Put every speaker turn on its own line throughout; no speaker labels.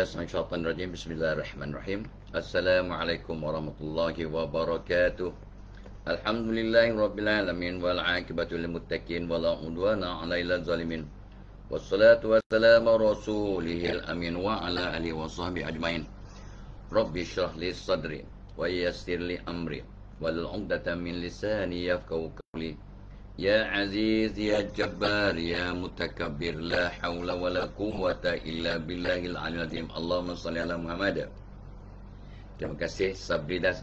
Minasyaitonirrajim. Bismillahirrahmanirrahim. Assalamualaikum warahmatullahi wabarakatuh. Alhamdulillahirabbil alamin wal 'aqibatu lil muttaqin wala udwana 'alal zalimin. Wassalatu wassalamu rasulihil amin wa ala alihi washabbihi ajmain. Rabbi shrah li sadri wa yassir li amri wal 'uqdatam min lisani yafqahu qawli. Ya Aziz, Ya Jabbar, Ya Mutakabbir, La hawla wa la quwwata illa billahil aliyyil azim. Allahumma salli ala Muhammad. Terima kasih Sabri Das.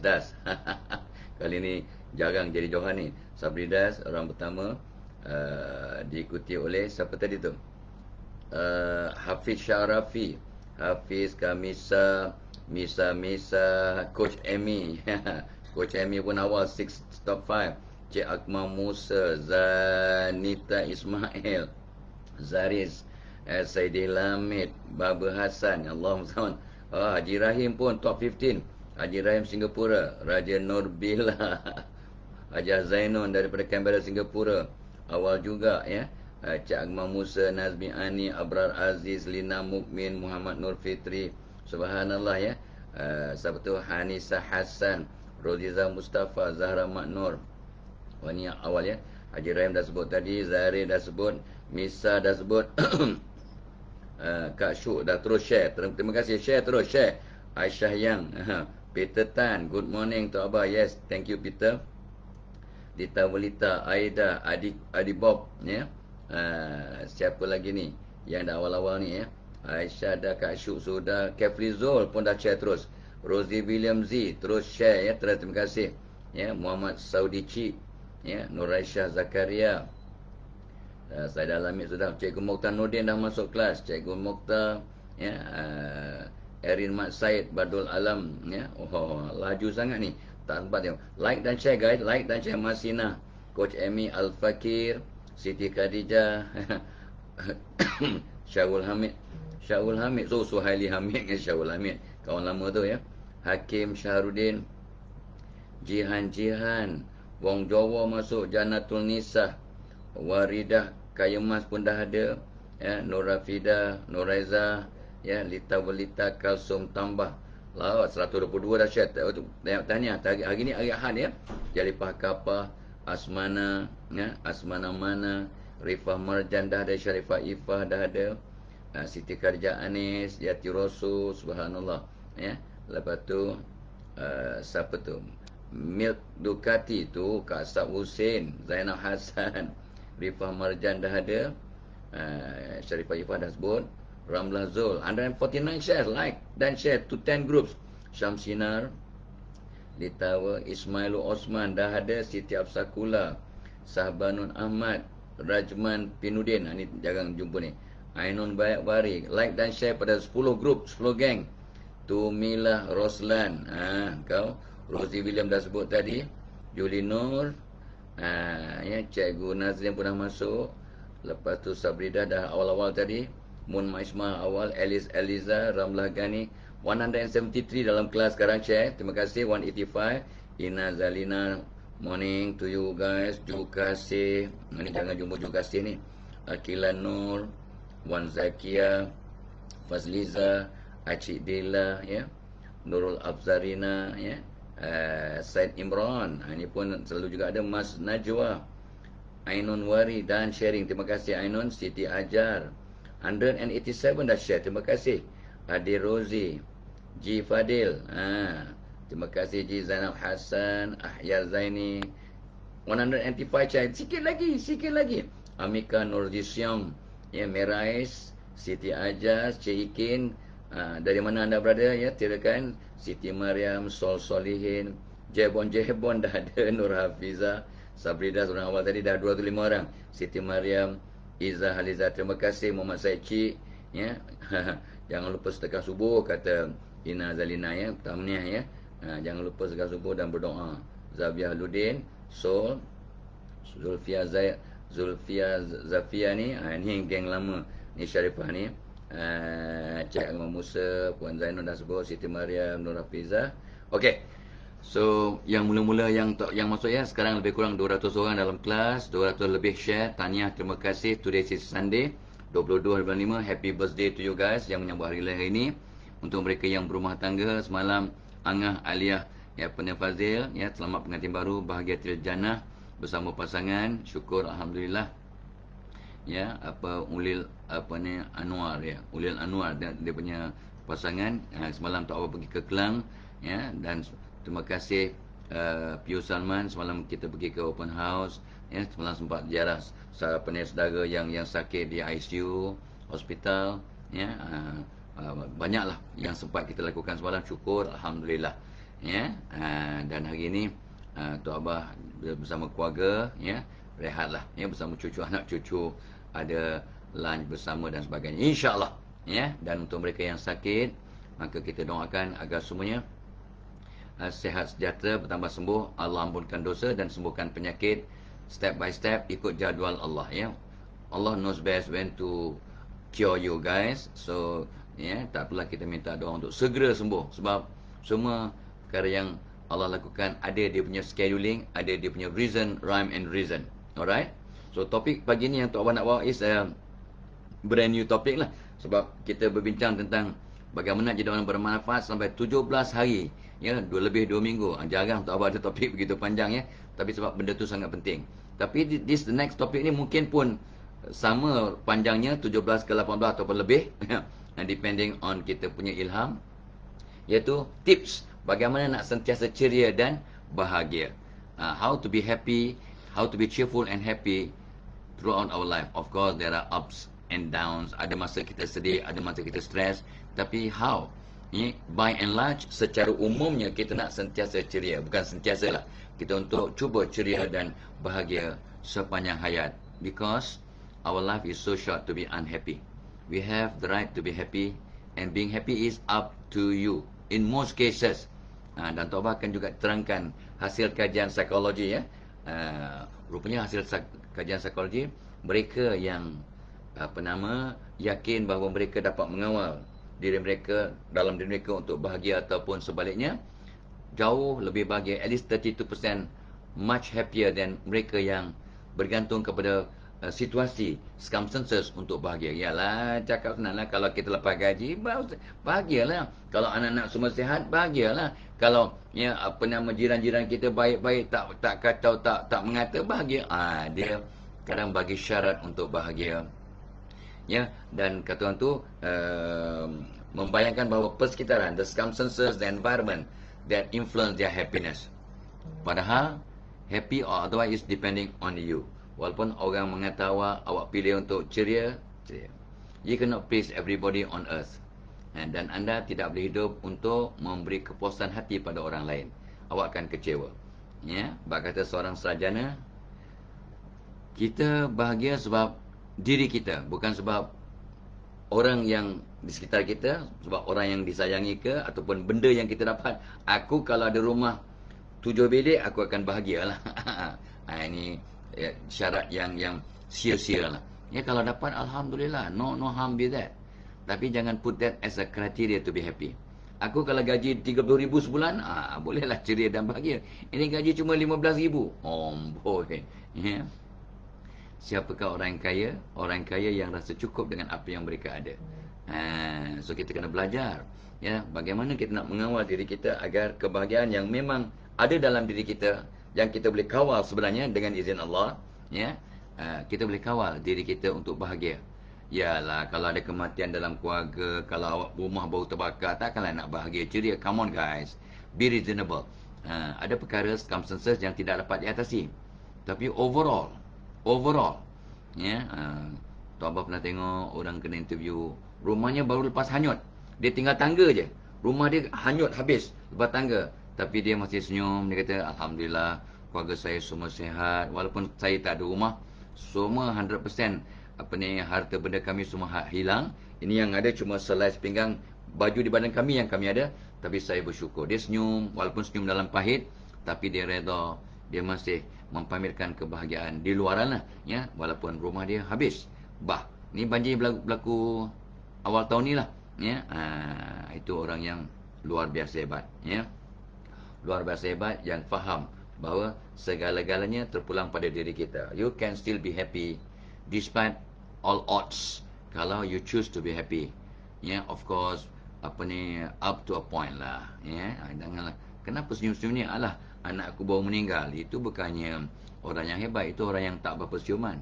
Kali ini jarang jadi Johan ni. Sabri Das, orang pertama, diikuti oleh siapa tadi tu? Hafiz Syarafi, Hafiz Kamisa, Misa, Coach Amy. Coach Amy pun awal 6 top 5. Cik Akmal Musa, Zanita Ismail, Zaris, Saidil Lamid, Baba Hassan, Allahumma. Haji Rahim pun top 15. Haji Rahim Singapura, Raja Nurbila, Haji Zainun daripada Canberra Singapura. Awal juga ya. Cik Akmal Musa, Nazmi Ani, Abrar Aziz, Lina Mukmin, Muhammad Nur Fitri. Subhanallah ya. Siapa tu? Hanisa Hassan, Roziza Mustafa, Zahra Maknur. Ni awal ya. Haji Rahim dah sebut tadi, Zahri dah sebut, Misa dah sebut. Kak Syuk dah terus share. Terima kasih, share terus, share. Aisyah Yang, Peter Tan, good morning to Abah. Yes, thank you Peter. Dita Welita, Aida, Adi Bob ya. Siapa lagi ni yang dah awal-awal ni ya. Aisyah dah, Kak Syuk sudah, Kefri Zul pun dah share terus. Rosie William Z terus share ya. Terima kasih. Ya, Muhammad Saudi Cik, ya, Nur Aisyah Zakaria, Saida Lamid sudah. Cikgu Mokhtar Nordin dah masuk kelas. Cikgu Mokhtar ya, Erin Mat Said, Badul Alam ya. Laju sangat ni. Tak sempat tengok. Like dan share guys, like dan share. Masina, Coach Amy Al Fakir, Siti Khadijah, Syarul Hamid, Suhaili Hamid dengan Syarul Hamid, kawan lama tu ya. Hakim Syahrudin, Jihan, Wong Jawa masuk, Janatul Nisah, Waridah Kayemas pun dah ada ya. Nur Rafida, Nur Raiza ya, Lita Welita, Kalsum tambah. Lawat 122 dah share. Tanya hari ni hari Ahad ya. Jalipah Kapah, Asmana ya, Asmana Mana, Rifah Marjan dah ada, Syarifah Ifah dah ada, Siti Kharja Anis, Yati Rasul, subhanallah ya. Lepas tu siapa tu? Milk Ducati tu, Kak Sab Hussein, Zainal Hassan, Rifah Marjan dah ada, Syarifah Ifah dah sebut, Ramlah Zul, 149 shares, like dan share to 10 groups. Syamsinar, Litawa, Ismailu Osman dah ada, Siti Absakula, Sahbanun Ahmad, Rajman Pinudin, ni jarang jumpa ni. Ainun Bayak Bari, like dan share pada 10 group, 10 geng. Tumilah Roslan, kau Rosie William dah sebut tadi, Julie Nur, ya, Cikgu Nazrin pun dah masuk. Lepas tu Sabrida dah awal-awal tadi, Mun Maismah awal, Alice Eliza, Ramlah Gani, 173 dalam kelas sekarang share. Terima kasih. 185, Ina Zalina, morning to you guys. Jukasih, ni jangan jumpa Jukasih ni. Akila Nur, Wan Zakia, Fazliza, Acik Dela ya, Nurul Afzarina ya, Said Imran, ini pun selalu juga ada. Mas Najwa, Ainun Wari dan sharing. Terima kasih Ainun. Siti Ajar, 187 dah share. Terima kasih. Adi Rozi, Ji Fadil, terima kasih Ji Zainal Hassan, Ahya Zaini, 185 share. Sikit lagi. Amika Nurdisyam ya, Merais, Siti Ajar, Cik Ikin, dari mana anda berada ya, tirakan. Siti Mariam, Sol Solihin, Jebon dah ada. Nur Hafiza, Sabrida orang awal tadi dah 25 orang. Siti Mariam, Iza Haliza, terima kasih. Muhammad Said Cik ya. Jangan lupa sedekah subuh, kata Ina Zalina ya, tamniah ya. Jangan lupa sedekah subuh dan berdoa. Zabiah Ludin, Sol, Zulfia Zafia ni, ni geng lama ni. Syarifah ni, Cik Akmal Musa, Puan Zainul dah sebut, Siti Mariam, Nur Hafiza. Okey. So, yang mula-mula yang masuk ya, sekarang lebih kurang 200 orang dalam kelas, 200 lebih share. Tahniah, terima kasih. Today is Sunday, 22/5. Happy birthday to you guys yang menyambut hari lahir ini. Untuk mereka yang berumah tangga, semalam Angah Aliyah Punya Fazil, selamat pengantin baru, bahagiatul jannah bersama pasangan. Syukur alhamdulillah. Ulil Anwar, Ulil Anwar dia punya pasangan. Semalam Tok Abah pergi ke Kelang, dan terima kasih Pius Salman. Semalam kita pergi ke open house, semalam sempat ziarah saudara yang sakit di ICU hospital, banyaklah yang sempat kita lakukan semalam. Syukur alhamdulillah, dan hari ini Tok Abah bersama keluarga, rehatlah, bersama cucu, anak cucu, ada lunch bersama dan sebagainya, insya-Allah. Dan untuk mereka yang sakit, maka kita doakan agar semuanya sehat sejahtera, bertambah sembuh, Allah ampunkan dosa dan sembuhkan penyakit step by step, ikut jadual Allah. Allah knows best when to cure you guys. So tak perlulah kita minta doa untuk segera sembuh, sebab semua perkara yang Allah lakukan ada dia punya scheduling, ada dia punya reason, rhyme and reason. Alright. So topik pagi ni yang Tok Abah nak bawa is brand new topik lah, sebab kita berbincang tentang bagaimana jadi orang bermanfaat sampai 17 hari, lebih 2 minggu. Jarang Tok Abah ada topik begitu panjang, tapi sebab benda tu sangat penting. Tapi this the next topik ni mungkin pun sama panjangnya, 17 ke 18 ataupun lebih depending on kita punya ilham, iaitu tips bagaimana nak sentiasa ceria dan bahagia. How to be happy, how to be cheerful and happy throughout our life. Of course there are ups and downs, ada masa kita sedih, ada masa kita stres, tapi how? By and large, secara umumnya kita nak sentiasa ceria. Bukan sentiasa lah, kita untuk cuba ceria dan bahagia sepanjang hayat, because our life is so short to be unhappy. We have the right to be happy, and being happy is up to you in most cases. Dan Tok Abah akan juga terangkan hasil kajian psikologi, rupanya hasil kajian psikologi, mereka yang yakin bahawa mereka dapat mengawal diri mereka, dalam diri mereka untuk bahagia ataupun sebaliknya, jauh lebih bahagia, at least 32% much happier than mereka yang bergantung kepada situasi, circumstances untuk bahagia. Yalah, cakap senanglah, kalau kita lepas gaji, bahagialah. Kalau anak-anak semua sihat, bahagialah. Kalau jiran-jiran kita baik-baik, tak kacau, tak mengata, bahagia. Dia kadang bagi syarat untuk bahagia. Dan kata orang tu membayangkan bahawa persekitaran, the circumstances, the environment that influence their happiness. Padahal happy or otherwise is depending on you. Walaupun orang mengata awak pilih untuk ceria, you cannot please everybody on earth. Dan anda tidak boleh hidup untuk memberi kepuasan hati pada orang lain. Awak akan kecewa. Kata seorang sarjana, kita bahagia sebab diri kita, bukan sebab orang yang di sekitar kita, sebab orang yang disayangi ke, ataupun benda yang kita dapat. Aku kalau ada rumah 7 bilik, aku akan bahagialah. Ini syarat yang sia-sia lah. Kalau dapat, alhamdulillah, no harm be that. Tapi jangan put that as a criteria to be happy. Aku kalau gaji 30,000 sebulan, bolehlah ceria dan bahagia. Ini gaji cuma 15,000. Boy. Siapakah orang kaya? Orang kaya yang rasa cukup dengan apa yang mereka ada. So kita kena belajar, bagaimana kita nak mengawal diri kita agar kebahagiaan yang memang ada dalam diri kita, yang kita boleh kawal sebenarnya dengan izin Allah, kita boleh kawal diri kita untuk bahagia. Yalah, kalau ada kematian dalam keluarga, kalau awak rumah baru terbakar, takkanlah nak bahagia ceria. Come on guys, be reasonable. Ada perkara, circumstances yang tidak dapat diatasi, tapi overall, Tok Abah pernah tengok orang kena interview, rumahnya baru lepas hanyut, dia tinggal tangga je, rumah dia hanyut habis lepas tangga, tapi dia masih senyum. Dia kata, alhamdulillah, keluarga saya semua sihat, walaupun saya tak ada rumah, semua 100% harta benda kami semua hilang. Ini yang ada cuma selai sepinggang baju di badan kami yang kami ada, tapi saya bersyukur. Dia senyum, walaupun senyum dalam pahit, tapi dia redha. Dia masih mempamerkan kebahagiaan di luaran lah, walaupun rumah dia habis. Ni banjir berlaku awal tahun ni lah, itu orang yang luar biasa hebat, luar biasa hebat, yang faham bahawa segala-galanya terpulang pada diri kita. You can still be happy despite all odds, kalau you choose to be happy. Of course, apa ni, up to a point lah, ya. Janganlah, kenapa senyum-senyum ni? Alah, anak aku baru meninggal. Itu bukannya orang yang hebat, itu orang yang tak berapa siuman.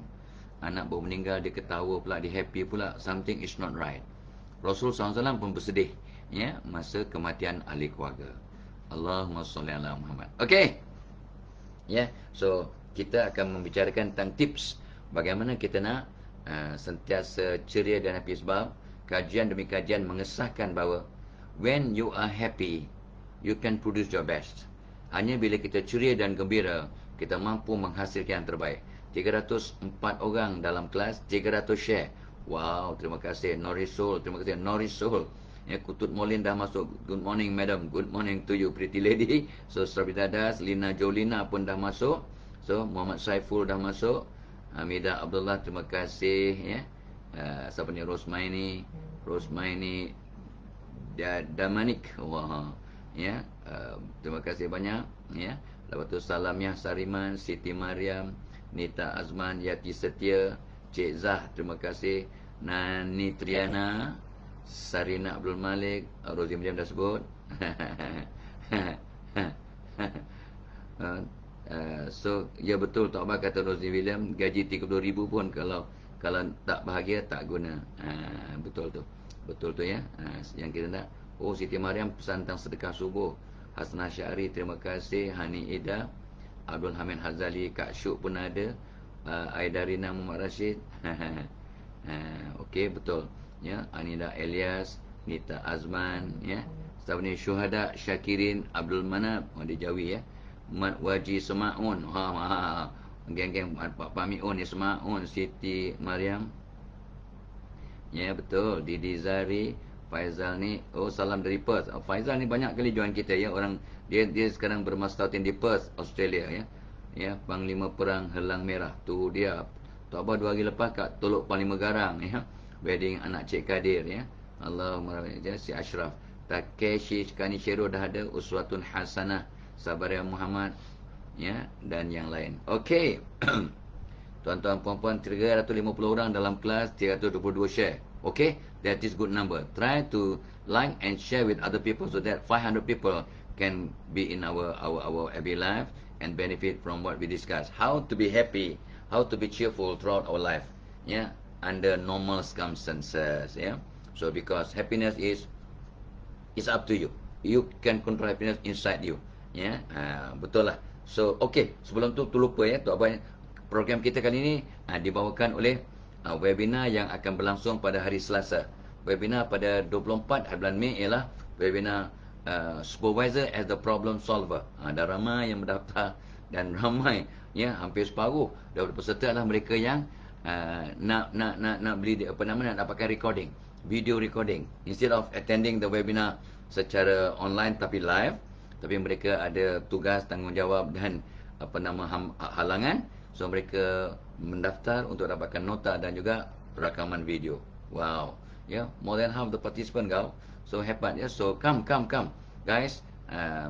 Anak baru meninggal, dia ketawa pula, dia happy pula. Something is not right. Rasul SAW pun bersedih, ya, masa kematian ahli keluarga. Allahumma salli ala Muhammad. Okey. Ya, so kita akan membicarakan tentang tips bagaimana kita nak sentiasa ceria dan happy, sebab kajian demi kajian mengesahkan bahawa when you are happy, you can produce your best. Hanya bila kita ceria dan gembira, kita mampu menghasilkan yang terbaik. 304 orang dalam kelas, 300 share. Wow, terima kasih Norisul, terima kasih Norisul. Ya, Kutut Molin dah masuk. Good morning madam, good morning to you pretty lady. So Srabi Dadas, Lina Jolina pun dah masuk. So Muhammad Saiful dah masuk. Hamidah Abdullah, terima kasih, ya. Siapa ni? Rosmaini Damanik. Wah, ya. Terima kasih banyak, ya. Lepas tu Salamiah Sariman, Siti Mariam, Nita Azman, Yati Setia, Cik Zah, terima kasih. Nani Triana, Sarina Abdul Malik, Rozi William dah sebut. So ya betul, Tok Abah kata Rozi William, gaji 32,000 pun kalau tak bahagia tak guna. Betul tu, ya. Yang kita nak. Oh, Siti Mariam pesan tentang sedekah subuh. Hasnah Syari, terima kasih. Hani Ida, Abdul Hamid Hazali, Kak Syuk pun ada. Aidarina Muhammad Rashid. Okey, betul, ya. Anida Elias, Nita Azman, ya. Siapa ni? Syuhada Syakirin Abdul Manab, dia Jawi, ya. Mat Waji Semaun, geng-geng Pak Miun ni Semaun. Siti Mariam, ya betul. Didi Zari, Faizal ni, oh salam dari Perth. Faizal ni banyak kali join kita, ya. Orang dia sekarang bermastautin di Perth, Australia, ya. Ya, Panglima Perang Helang Merah. Tu dia. Tok Abah 2 hari lepas kat Teluk Panglima Garang, ya. Wedding anak Cik Kadir, ya. Allahumma rahmat, si Ashraf. Takeshi Kanishiro dah ada. Uswatun Hasanah, Sabaria Muhammad, ya, dan yang lain. Okey. Tuan-tuan puan-puan, 350 orang dalam kelas, 322 share. Okey, that is good number. Try to like and share with other people so that 500 people can be in our every life and benefit from what we discuss. How to be happy, how to be cheerful throughout our life, yeah, under normal circumstances, yeah. So because happiness is up to you. You can control happiness inside you. Ya, betul lah. So, okey, sebelum tu lupa, ya, Tok Abah, program kita kali ini dibawakan oleh webinar yang akan berlangsung pada hari Selasa. Webinar pada 24 hari bulan Mei ialah webinar Supervisor as the Problem Solver. Ada ramai yang mendaftar dan ramai, ya, hampir separuh daripada peserta adalah mereka yang nak beli nak dapatkan recording, video recording. Instead of attending the webinar secara online tapi live, tapi mereka ada tugas, tanggungjawab dan halangan. So mereka mendaftar untuk dapatkan nota dan juga rakaman video. Wow, yeah, more than half the participant kau. So hebat, ya. So come guys,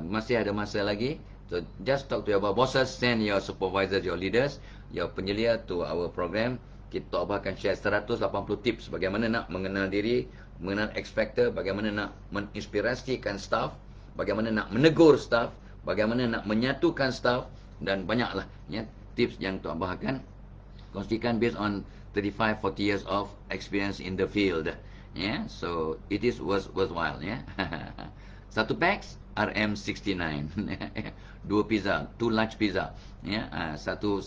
masih ada masa lagi. So just talk to your bosses, send your supervisors, your leaders, your penyelia to our program. Kita akan share 180 tips bagaimana nak mengenal diri, mengenal X Factor, bagaimana nak menginspirasikan staff, bagaimana nak menegur staff, bagaimana nak menyatukan staff, dan banyaklah, ya, tips yang Tok Abah akan kongsikan based on 35-40 years of experience in the field. Yeah, so it is worthwhile, ya. Satu packs RM69. 2 pizza, 2 large pizza, ya. Satu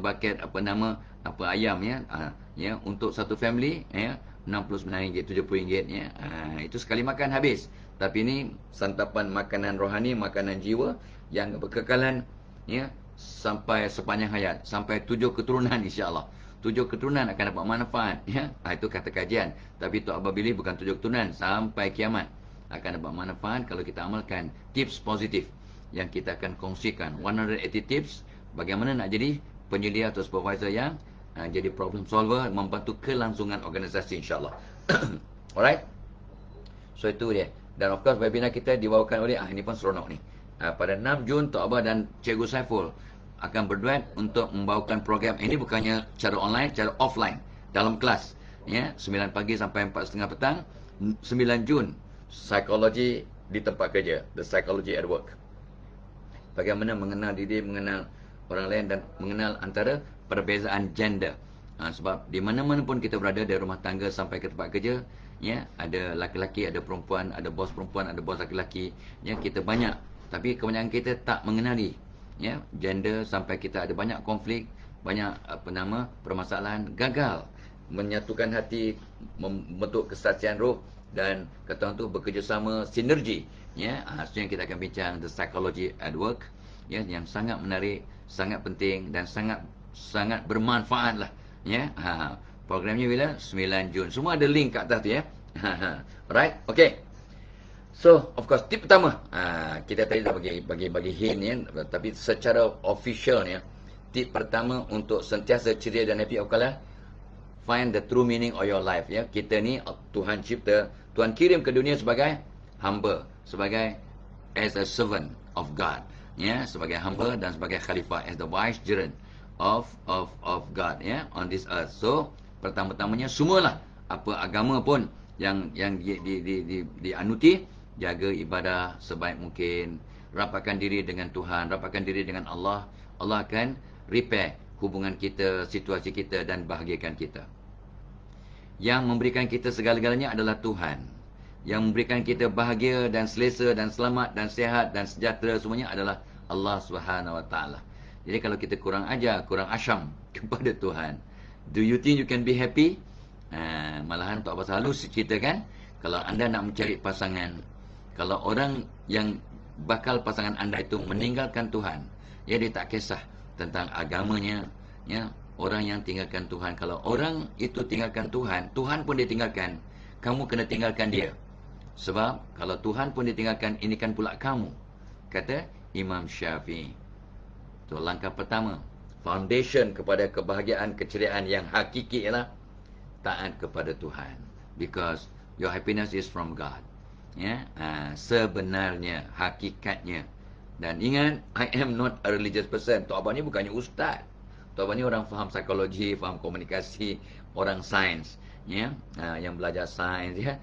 bucket ayam, ya. Ya, untuk satu family, ya, RM69, RM70, ya. Itu sekali makan habis. Tapi ini santapan makanan rohani, makanan jiwa yang berkekalan, ya, sampai sepanjang hayat, sampai 7 keturunan, insya-Allah. 7 keturunan akan dapat manfaat, ya. Itu kata kajian. Tapi Tok Abah pilih bukan 7 keturunan, sampai kiamat akan dapat manfaat kalau kita amalkan tips positif yang kita akan kongsikan. 180 tips bagaimana nak jadi penyelia atau supervisor yang jadi problem solver, membantu kelangsungan organisasi, insya-Allah. Alright. So itu dia. Dan of course webinar kita dibawakan oleh ini pun seronok ni. Pada 6 Jun Tok Abah dan Cikgu Saiful akan berduet untuk membawakan program ini, bukannya cara online, cara offline dalam kelas, ya, 9 pagi sampai 4.30 petang. 9 Jun, psikologi di tempat kerja, the psychology at work. Bagaimana mengenal diri, mengenal orang lain dan mengenal antara perbezaan gender. Sebab di mana-mana pun kita berada, dari rumah tangga sampai ke tempat kerja, ya, ada laki-laki, ada perempuan, ada bos perempuan, ada bos laki-laki, ya, kita banyak. Tapi kebanyakan kita tak mengenali, ya, gender, sampai kita ada banyak konflik, banyak permasalahan, gagal menyatukan hati, membentuk kesatuan roh dan kata orang tu bekerjasama, sinergi, ya. Itu yang kita akan bincang, the psychology at work, ya, yang sangat menarik, sangat penting dan sangat bermanfaat lah, ya. Programnya bila 9 Jun, semua ada link kat atas tu, ya. Alright, okay. So, of course, tip pertama, kita tadi dah bagi hint, ya, tapi secara official, ya, tip pertama untuk sentiasa ceria dan happy, okalah, find the true meaning of your life, ya. Kita ni Tuhan cipta, Tuhan kirim ke dunia sebagai hamba, sebagai as a servant of God, ya, sebagai hamba dan sebagai khalifah, as the vicegerent of God, ya, on this earth. So, pertama-tamanya semualah apa agama pun yang dianuti, jaga ibadah sebaik mungkin, rapatkan diri dengan Tuhan, rapatkan diri dengan Allah. Allah akan repair hubungan kita, situasi kita dan bahagiakan kita. Yang memberikan kita segala-galanya adalah Tuhan. Yang memberikan kita bahagia dan selesa dan selamat dan sihat dan sejahtera semuanya adalah Allah Subhanahu Wa Taala. Jadi kalau kita kurang ajar, kurang asyam kepada Tuhan, do you think you can be happy? Malahan Tok Abah selalu ceritakan, kalau anda nak mencari pasangan, kalau orang yang bakal pasangan anda itu meninggalkan Tuhan, ya, dia tak kisah tentang agamanya, ya, orang yang tinggalkan Tuhan. Kalau orang itu tinggalkan Tuhan, Tuhan pun dia tinggalkan, kamu kena tinggalkan dia. Sebab kalau Tuhan pun ditinggalkan, ini kan pula kamu, kata Imam Syafi'i. Itu langkah pertama. Foundation kepada kebahagiaan, keceriaan yang hakiki ialah taat kepada Tuhan. Because your happiness is from God, ya, sebenarnya, hakikatnya. Dan ingat, I am not a religious person. Tok Abah ni bukannya ustaz. Tok Abah ni orang faham psikologi, faham komunikasi, orang sains, ya, yang belajar sains, ya,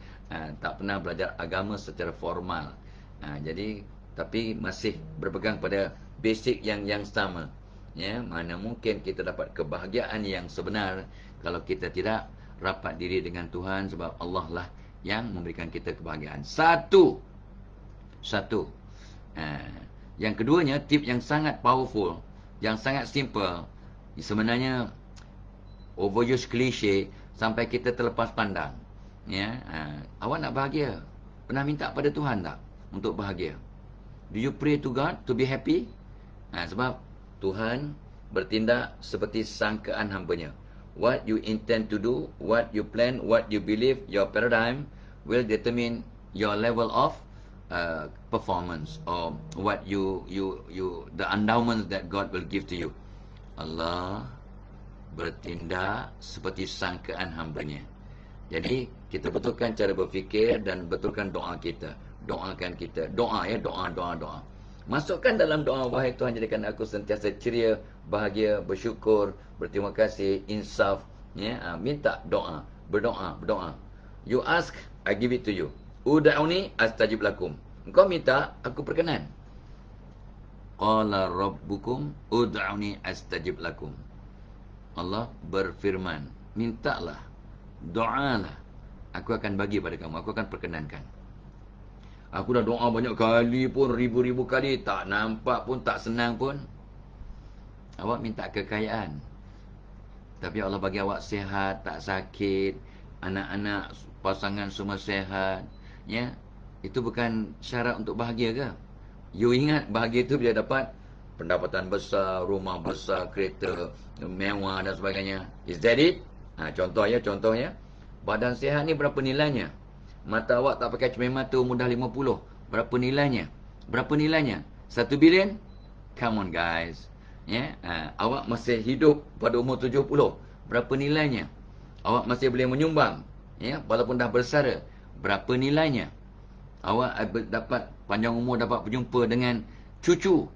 tak pernah belajar agama secara formal. Jadi, tapi masih berpegang pada basic yang sama, ya. Mana mungkin kita dapat kebahagiaan yang sebenar kalau kita tidak rapat diri dengan Tuhan, sebab Allah lah yang memberikan kita kebahagiaan. Satu. Yang keduanya, tip yang sangat powerful, yang sangat simple, sebenarnya overuse klise sampai kita terlepas pandang, ya. Awak nak bahagia, pernah minta pada Tuhan tak untuk bahagia? Do you pray to God to be happy? Sebab Tuhan bertindak seperti sangkaan hambanya. What you intend to do, what you plan, what you believe, your paradigm will determine your level of performance, or what the endowments that God will give to you. Allah bertindak seperti sangkaan hambanya. Jadi kita betulkan cara berfikir dan betulkan doa kita. Doakan kita. Doa, ya, doa. Masukkan dalam doa, wahai Tuhan, jadikan aku sentiasa ceria, bahagia, bersyukur, berterima kasih, insaf, ya. Minta doa, berdoa. You ask, I give it to you. Ud'uni astajib lakum. Engkau minta, aku perkenan. Qala rabbukum ud'uni astajib lakum. Allah berfirman, mintalah, doalah, aku akan bagi pada kamu, aku akan perkenankan. Aku dah doa banyak kali pun, ribu-ribu kali, tak nampak pun, tak senang pun. Awak minta kekayaan, tapi Allah bagi awak sihat, tak sakit, anak-anak, pasangan semua sihat, ya. Itu bukan syarat untuk bahagia ke? You ingat bahagia itu bila dapat pendapatan besar, rumah besar, kereta mewah dan sebagainya. Is that it? Contohnya, badan sihat ni berapa nilainya? Mata awak tak pakai cermin mata, mudah 50. Berapa nilainya? 1 bilion? Come on guys. Ya, awak masih hidup pada umur 70. Berapa nilainya? Awak masih boleh menyumbang, ya, walaupun dah bersara. Berapa nilainya? Awak dapat panjang umur, dapat berjumpa dengan cucu.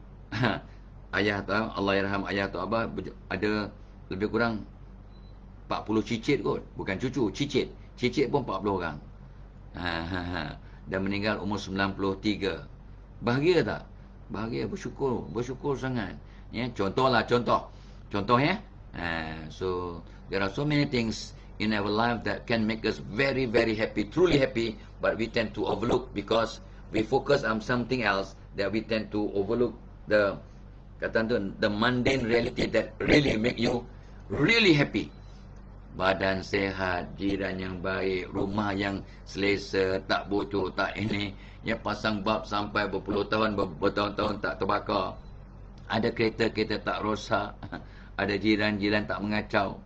Ayah tahu, Allah yarham ayah tu abah ada lebih kurang 40 cicit kot. Bukan cucu, cicit. Cicit pun 40 orang. Dan meninggal umur 93. Bahagia tak? Bahagia, bersyukur sangat. Ya, contoh ya. So there are so many things in our life that can make us very very happy, truly happy, but we tend to overlook because we focus on something else, that we tend to overlook the the mundane reality that really make you really happy. Badan sehat, jiran yang baik, rumah yang selesa, tak bocor, tak ini, ya, pasang bab sampai berpuluh tahun, bertahun-tahun tak terbakar. Ada kereta tak rosak, ada jiran-jiran tak mengacau,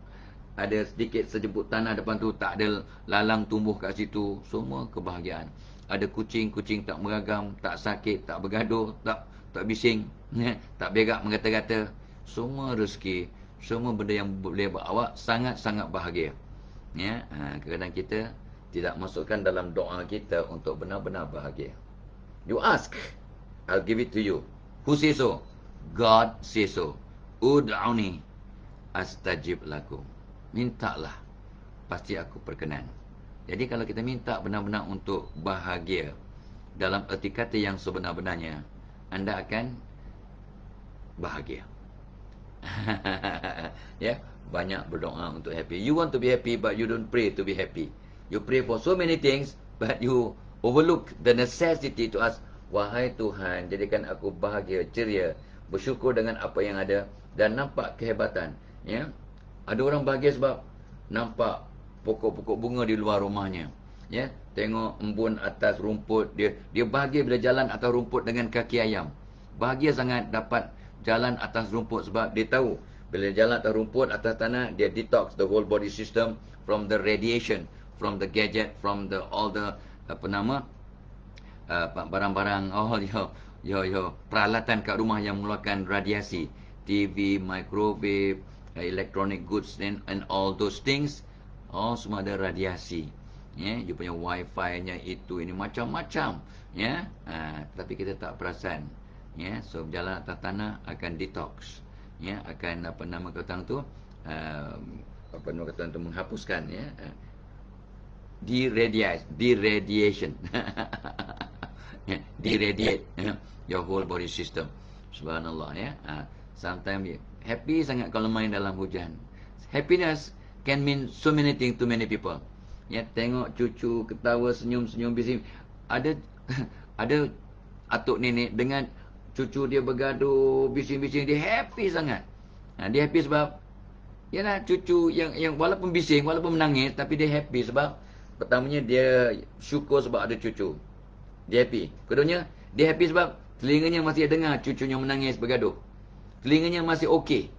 ada sedikit sejemput tanah depan tu tak ada lalang tumbuh kat situ, semua kebahagiaan. Ada kucing tak meragam, tak sakit, tak bergaduh, tak bising, tak berak mengata-kata, semua rezeki. Semua benda yang boleh buat awak sangat-sangat bahagia. Ya, kadang-kadang kita tidak masukkan dalam doa kita untuk benar-benar bahagia. You ask, I'll give it to you. Who say so? God say so. Ud'uni astajib lakum. Mintalah, pasti aku perkenan. Jadi kalau kita minta benar-benar untuk bahagia, dalam erti kata yang sebenar-benarnya, anda akan bahagia. Ya, banyak berdoa untuk happy. You want to be happy, but you don't pray to be happy. You pray for so many things, but you overlook the necessity to ask, wahai Tuhan, jadikan aku bahagia, ceria, bersyukur dengan apa yang ada, dan nampak kehebatan. Ya, ada orang bahagia sebab nampak pokok-pokok bunga di luar rumahnya. Ya, tengok embun atas rumput, dia bahagia bila jalan atas rumput dengan kaki ayam. Bahagia sangat dapat jalan atas rumput sebab dia tahu bila jalan atas rumput, atas tanah, dia detox the whole body system from the radiation, from the gadget, from the all the barang-barang, peralatan kat rumah yang mengeluarkan radiasi, TV, microwave, electronic goods and all those things, semua ada radiasi. Ya, you punya wifi-nya itu ini macam-macam, ya. Tapi kita tak perasan. Ya, so berjalan atas tanah akan detox, ya, akan kata tu menghapuskan, ya, deradiation deradiate, ya, your whole body system. Subhanallah, ya. Sometimes happy sangat kalau main dalam hujan. Happiness can mean so many things to many people. Ya, tengok cucu ketawa, senyum-senyum bising. Ada atuk nenek dengan cucu dia bergaduh, bising-bising, dia happy sangat. Dia happy sebab yalah, cucu yang walaupun bising, walaupun menangis, tapi dia happy sebab pertamanya dia syukur sebab ada cucu. Dia happy. Keduanya, dia happy sebab telinganya masih dengar cucunya menangis, bergaduh. Telinganya masih okey.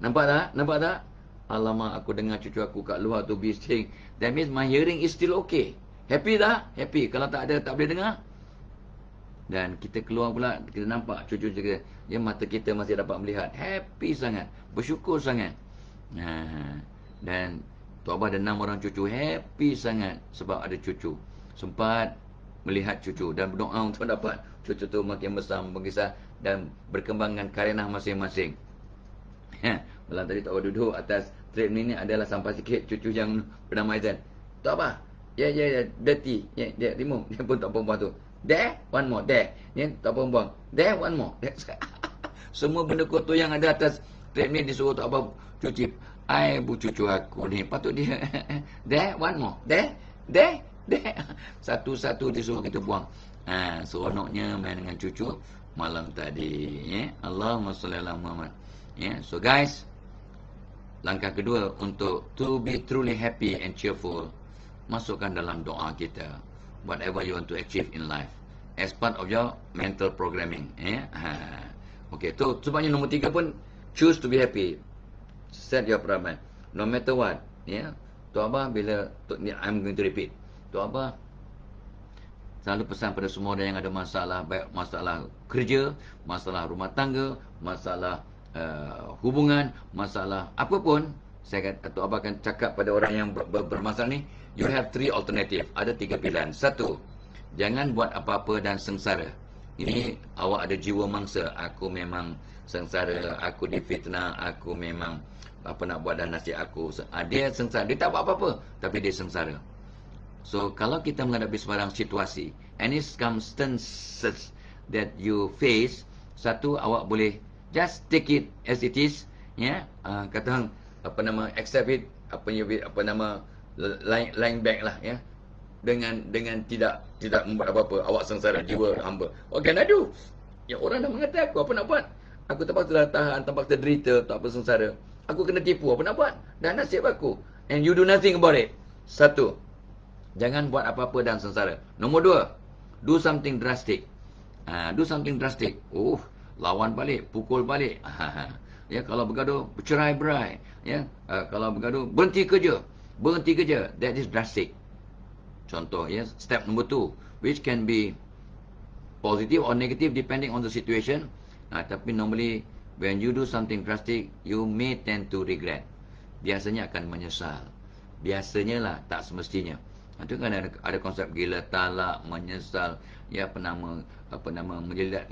Nampak tak? Alamak, aku dengar cucu aku kat luar tu bising. That means my hearing is still okay. Happy tak? Happy. Kalau tak ada, tak boleh dengar. Dan kita keluar pula, kita nampak cucu kita, ya, mata kita masih dapat melihat. Happy sangat, bersyukur sangat. Dan Tok Abah ada 6 orang cucu, happy sangat sebab ada cucu. Sempat melihat cucu dan berdoa untuk dapat cucu tu makin besar, membesar dan berkembangkan karenah masing-masing. Malam tadi Tok Abah duduk atas treadmill ni, adalah sampai sikit cucu yang bernama Aizan. Tok Abah, ya, dirty, ya, dia remove. Dia pun tak perempuan tu. There, one more, there. Ni tak apa buang. There, one more. Semua benda kotor yang ada atas treadmill disuruh Tok Abah cuci. Bu cucu aku ni, patut dia. There, one more. There. Satu-satu disuruh kita buang. Seronoknya main dengan cucu malam tadi. Ya, Allahumma salli ala Muhammad. Ya, so guys, langkah kedua untuk to be truly happy and cheerful, masukkan dalam doa kita whatever you want to achieve in life as part of your mental programming. Okay, tu sebabnya nombor 3 pun, choose to be happy. Set your program, no matter what. Tu Abah bila I'm going to repeat. Tu Abah selalu pesan pada semua orang yang ada masalah, baik masalah kerja, masalah rumah tangga, masalah hubungan, masalah apa pun. Saya kata, Tu Abah akan cakap pada orang yang bermasalah ni, you have 3 alternative. Ada 3 pilihan. 1, jangan buat apa-apa dan sengsara. Ini awak ada jiwa mangsa. Aku memang sengsara, aku difitnah, aku memang apa nak buat dan nasib aku. Dia sengsara. Dia tak buat apa-apa, tapi dia sengsara. So, kalau kita menghadapi sebarang situasi, any circumstances that you face, satu, awak boleh just take it as it is, ya. Kata accept it, line back lah, ya. Dengan tidak membuat apa-apa, awak sengsara, jiwa hamba. What can I do? Ya, orang dah mengata aku, apa nak buat? Aku terpaksa dah tahan, terpaksa derita, tak apa sengsara. Aku kena tipu, apa nak buat? Dah nasib aku. And you do nothing about it. Satu, jangan buat apa-apa dan sengsara. Nombor dua, do something drastic. Do something drastic. Lawan balik, pukul balik. Ya, kalau bergaduh, bercerai-berai. Ya, kalau bergaduh, berhenti kerja. That is drastic. Contoh, ya, step number 2, which can be positive or negative depending on the situation. Tapi normally, when you do something drastic, you may tend to regret. Biasanya akan menyesal. Biasanya lah, tak semestinya. Itu kan ada konsep gila talak, menyesal, ya, menjilat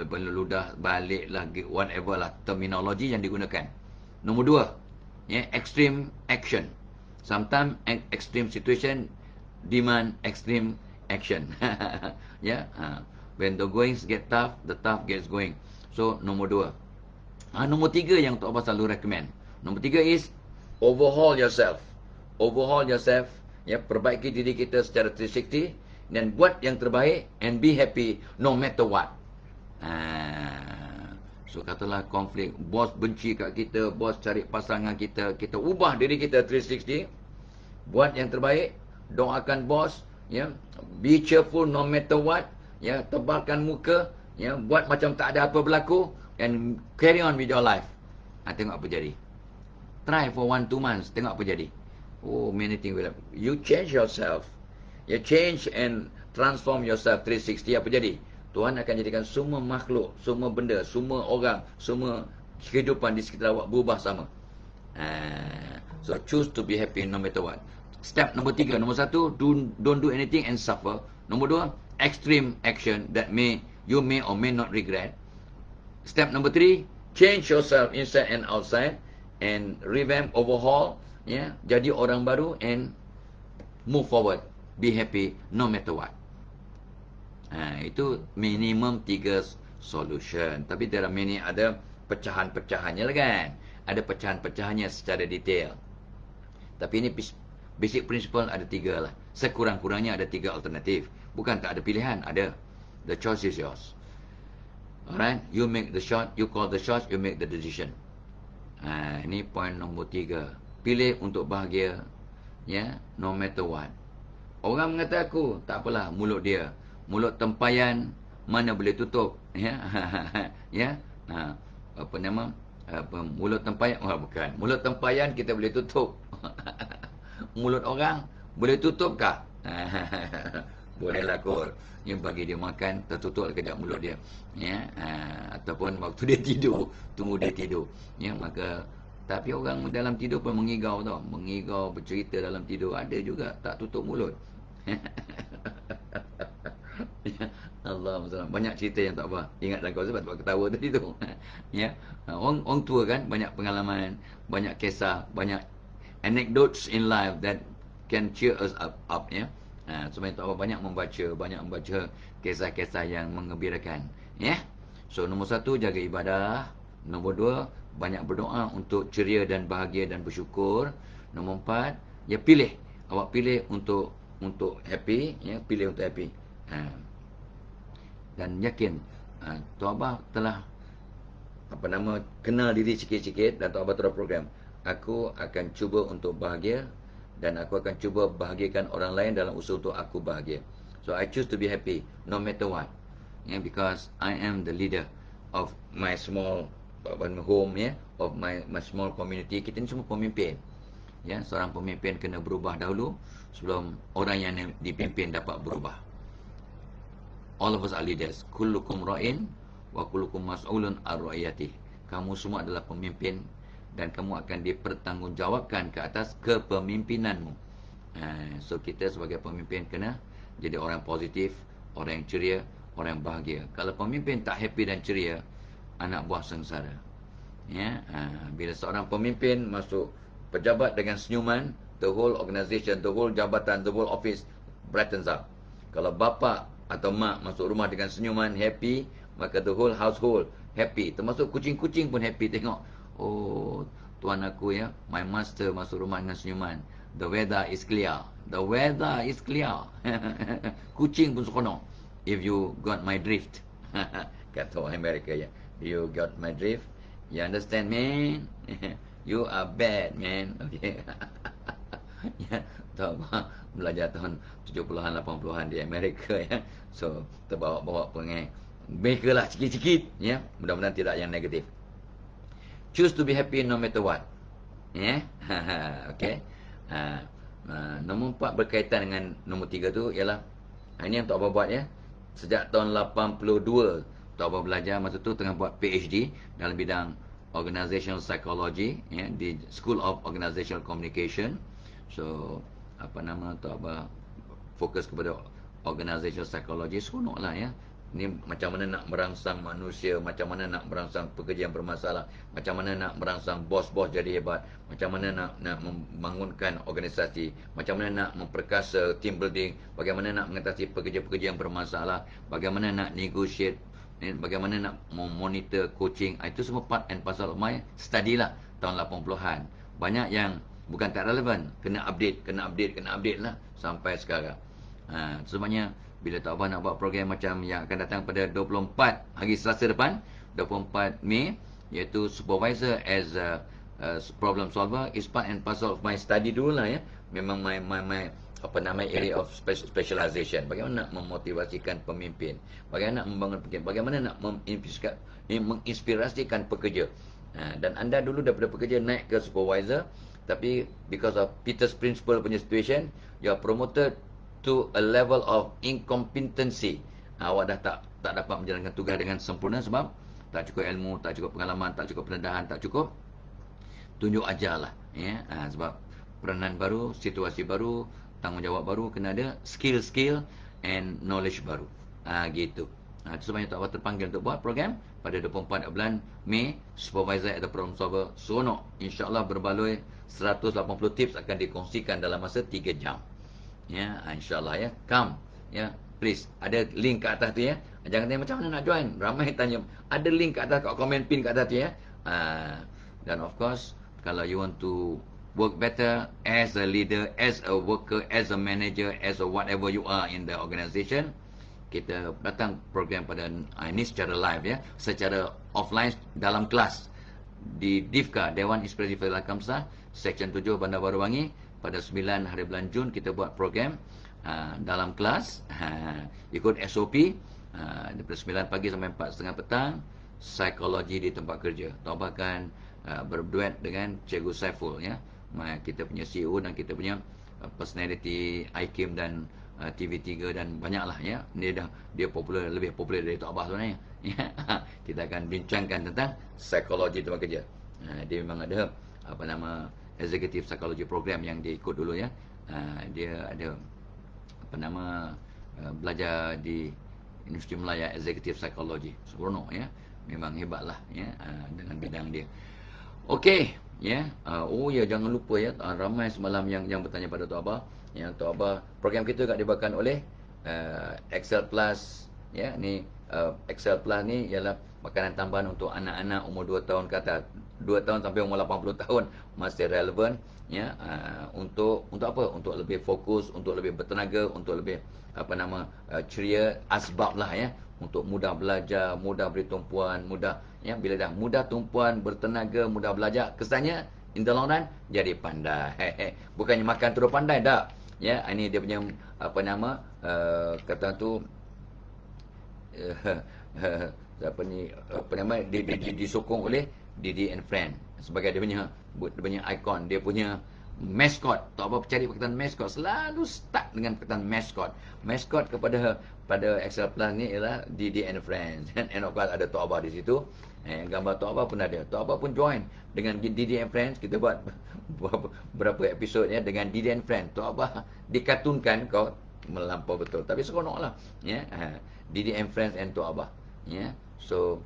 ludah balik lah, whatever lah terminologi yang digunakan. Nombor 2, ya, extreme action. Sometimes extreme situation demand extreme action. Ya, when the goings get tough, the tough gets going. So, nombor 2. Nombor 3 yang Tok Abah selalu recommend. Nombor 3 is overhaul yourself. Overhaul yourself. Ya, perbaiki diri kita secara 360 dan buat yang terbaik and be happy no matter what. So, katalah konflik, bos benci kat kita, bos cari pasangan kita, kita ubah diri kita 360, buat yang terbaik, doakan bos, ya, be cheerful no matter what, ya, tebalkan muka, ya, buat macam tak ada apa berlaku and carry on with your life. Tengok apa jadi. Try for 1-2 months, tengok apa jadi. Many things will happen. You change yourself. You change and transform yourself 360, apa jadi? Tuhan akan jadikan semua makhluk, semua benda, semua orang, semua kehidupan di sekitar awak berubah sama. So choose to be happy no matter what. Step nombor 3. Nombor 1, don't do anything and suffer. Nombor 2, extreme action that you may or may not regret. Step number 3, change yourself inside and outside and revamp, overhaul, ya, jadi orang baru and move forward. Be happy no matter what. Itu minimum 3 solution. Tapi there are many ada pecahan-pecahannya lah kan. Ada pecahan-pecahannya secara detail. Tapi ini basic principle ada 3 lah. Sekurang-kurangnya ada 3 alternatif. Bukan tak ada pilihan, ada. The choice is yours. Alright, you make the shot, you call the shots, you make the decision. Ini point nombor 3. Pilih untuk bahagia, ya, no matter what. Orang mengata aku, tak apalah, mulut dia. Mulut tempayan mana boleh tutup, ya. Ya. Mulut tempayan, bukan. Mulut tempayan kita boleh tutup. Mulut orang boleh tutup kah? Bolehlah kot. Yang bagi dia makan, tertutup kejap mulut dia. Ya, ataupun waktu dia tidur, tunggu dia tidur. Ya, maka tapi orang dalam tidur pun mengigau tau. Mengigau, bercerita dalam tidur. Ada juga tak tutup mulut. Allah, banyak cerita yang tak apa. Ingat dalam kau sebab ketawa tadi tu. Ya, orang tua kan banyak pengalaman, banyak kisah, banyak anecdotes in life that can cheer us up, ya. Sebab itu banyak membaca kisah-kisah yang mengembirakan, ya. So nombor 1, jaga ibadah. Nombor 2, banyak berdoa untuk ceria dan bahagia dan bersyukur. Nombor 4, ya, awak pilih untuk happy, ya, pilih untuk happy. Dan yakin Tok Abah telah kenal diri sikit-sikit dan Tok Abah terus program. Aku akan cuba untuk bahagia dan aku akan cuba bahagiakan orang lain dalam usaha untuk aku bahagia. So I choose to be happy no matter what. Yeah, because I am the leader of my small home, yeah, of my small community. Kita ni semua pemimpin. Ya, seorang pemimpin kena berubah dahulu sebelum orang yang dipimpin dapat berubah. All of us are leaders. Kullukum ra'in wa kullukum mas'ulun ar-ra'iyatih. Kamu semua adalah pemimpin dan kamu akan dipertanggungjawabkan ke atas kepemimpinanmu. So kita sebagai pemimpin kena jadi orang positif, orang yang ceria, orang yang bahagia. Kalau pemimpin tak happy dan ceria, anak buah sengsara. Ya, bila seorang pemimpin masuk pejabat dengan senyuman, the whole organisation, the whole jabatan, the whole office brightens up. Kalau bapa atau mak masuk rumah dengan senyuman, happy, maka the whole household happy. Termasuk kucing-kucing pun happy tengok. Oh, tuan aku ya, my master masuk rumah dengan senyuman. The weather is clear. The weather is clear. Kucing pun seronok. If you got my drift. Kata orang Amerika ya. You got my drift. You understand, man? You are bad, man. Okay. Ya, tahu apa? Belajar tahun 70-an, 80-an di Amerika ya. So, terbawa-bawa pengen. Mereka lah sikit-sikit. Ya. Mudah-mudahan tidak yang negatif. Choose to be happy no matter what. Ya. Okay. Nombor 4 berkaitan dengan nombor 3 tu ialah ini yang Tok Abah buat ya. Sejak tahun 82 Tok Abah belajar, masa tu tengah buat PhD dalam bidang Organizational Psychology ya, di School of Organizational Communication. So apa nama Tok Abah fokus kepada Organizational Psychology. Seronoklah ya. Ni macam mana nak merangsang manusia, macam mana nak merangsang pekerja yang bermasalah, macam mana nak merangsang bos-bos jadi hebat, macam mana nak membangunkan organisasi, macam mana nak memperkasa team building, bagaimana nak mengatasi pekerja-pekerja yang bermasalah, bagaimana nak negotiate, bagaimana nak monitor coaching. Itu semua part and parcel of my study lah tahun 80-an. Banyak yang bukan tak relevan, kena update lah sampai sekarang. Sebabnya bila Tok Abah nak buat program macam yang akan datang pada 24 hari Selasa depan, 24 Mei, iaitu supervisor as a problem solver, is part and parcel of my study dulu lah ya. Memang my apa nama area of specialization. Bagaimana nak memotivasikan pemimpin, bagaimana nak membangun pekerja, bagaimana nak menginspirasikan pekerja. Dan anda dulu daripada pekerja naik ke supervisor, tapi because of Peter's principle punya situation, you are promoted to a level of incompetency. Awak dah tak dapat menjalankan tugas dengan sempurna sebab tak cukup ilmu, tak cukup pengalaman, tak cukup pendedahan, tak cukup tunjuk ajarlah ya. Sebab peranan baru, situasi baru, tanggungjawab baru, kena ada skill and knowledge baru. Gitu. Itu sebabnya Tok Abah terpanggil untuk buat program pada 24 bulan Mei, supervisor at the problem solver. Seronok. InsyaAllah berbaloi 180 tips akan dikongsikan dalam masa 3 jam. Ya, insyaAllah ya. Come ya, please. Ada link kat atas tu ya. Jangan tanya macam mana nak join. Ramai tanya. Ada link kat atas, kat komen pin kat atas tu ya. Dan of course, kalau you want to work better as a leader, as a worker, as a manager, as a whatever you are in the organisation, kita datang program pada ini secara live ya, secara offline dalam kelas di DIFKA, Dewan Inspirasi Fadilah Kamsah, Seksyen 7 Bandar Baru Wangi. Pada 9 hari bulan Jun kita buat program dalam kelas, ikut SOP, daripada 9 pagi sampai 4:30 petang, psikologi di tempat kerja. Tok Abah akan berduet dengan Cikgu Saiful ya. Kita punya CEO dan kita punya personality IKIM dan TV3 dan banyaklah ya. Dia popular, lebih popular dari Tok Abah sebenarnya ya. Kita akan bincangkan tentang psikologi tempat kerja. Dia memang ada apa nama executive psychology program yang dia ikut dulu ya. Dia ada apa nama belajar di Universiti Melaya Executive Psychology. Seronok ya. Memang hebatlah ya dengan bidang dia. Okey ya. Oh ya, jangan lupa ya, ramai semalam yang bertanya pada Tok Abah. Yang Tok Abah, program kita juga dibawakan oleh Excel Plus ya. Ni Excel Plus ni ialah makanan tambahan untuk anak-anak umur 2 tahun ke atas. 2 tahun sampai umur 80 tahun masih relevan ya. Untuk apa? Untuk lebih fokus, untuk lebih bertenaga, untuk lebih apa nama ceria, asbab lah ya, untuk mudah belajar, mudah beri tumpuan, mudah ya. Bila dah mudah tumpuan, bertenaga, mudah belajar, kesannya in the long run jadi pandai. Bukannya makan terus pandai dah ya. Ini dia punya apa nama kata tu apa ni, apa nama, disokong oleh Didi and Friend sebagai dia punya ikon, dia punya mascot. Tok Abah cari perkataan mascot, selalu start dengan perkataan mascot. Mascot pada Excel Plus ni ialah Didi and Friends. And of course ada Tok Abah di situ. Gambar Tok Abah pun ada. Tok Abah pun join dengan Didi and Friends. Kita buat berapa episod ya dengan Didi and Friends. Tok Abah dikartunkan, kau melampau betul. Tapi seronoklah ya. Didi and Friends and Tok Abah ya. So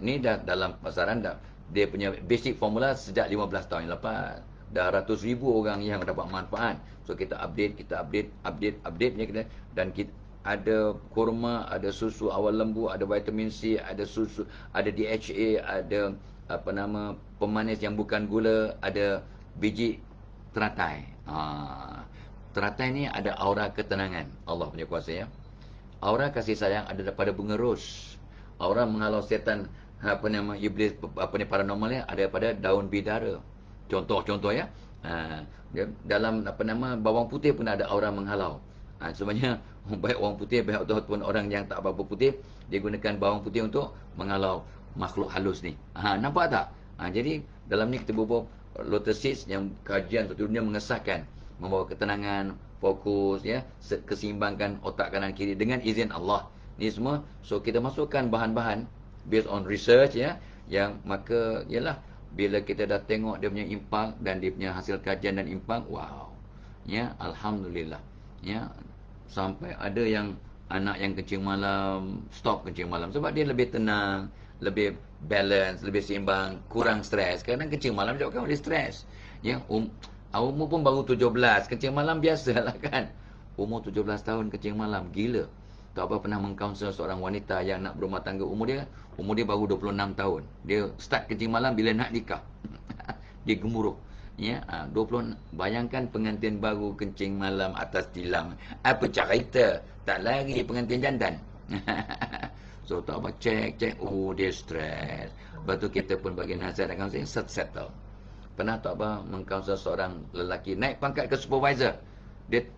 ni dah dalam pasaran dah. Dia punya basic formula sejak 15 tahun yang lepas. dah ratus ribu orang yang dapat manfaat. So kita update je kita, dan kita ada kurma, ada susu awal lembu, ada vitamin C, ada susu, ada DHA, ada apa nama pemanis yang bukan gula, ada biji teratai. Teratai ni ada aura ketenangan. Allah punya kuasa ya. Aura kasih sayang ada daripada bunga ros. Aura menghalau setan, apa nama iblis, apa ni paranormalnya ada daripada daun bidara. Contoh ya. Dalam apa nama bawang putih pun ada aura menghalau. Sebenarnya baik bawang putih, baik ataupun orang yang tak apa-apa putih, dia gunakan bawang putih untuk menghalau makhluk halus ni. Nampak tak? Jadi dalam ni kita berbual lotus seeds yang kajian satu dunia mengesahkan, membawa ketenangan, fokus ya, keseimbangkan otak kanan kiri dengan izin Allah. Ni semua, so kita masukkan bahan-bahan based on research ya, yang maka ialah bila kita dah tengok dia punya impak dan dia punya hasil kajian dan impak, wow. Ya, alhamdulillah. Ya, sampai ada yang anak yang kencing malam stop kencing malam sebab dia lebih tenang, lebih balance, lebih seimbang, kurang stres. Kadang kencing malam juga boleh stres. Ya, umur pun baru 17, kencing malam biasalah kan. Umur 17 tahun kencing malam, gila. Tak apa pernah mengkaunselor seorang wanita yang nak berumah tangga, umur dia baru 26 tahun. Dia start kencing malam bila nak nikah. Dia gemuruh. Ya, 20, bayangkan pengantin baru kencing malam atas tilam. Apa cerita? Tak lari pengantin jantan. So tak apa, cek, dia stres. Lepas tu kita pun bagi nasihat dan kaunseling, settle. Pernah tak apa mengkaunselor seorang lelaki naik pangkat ke supervisor. Dia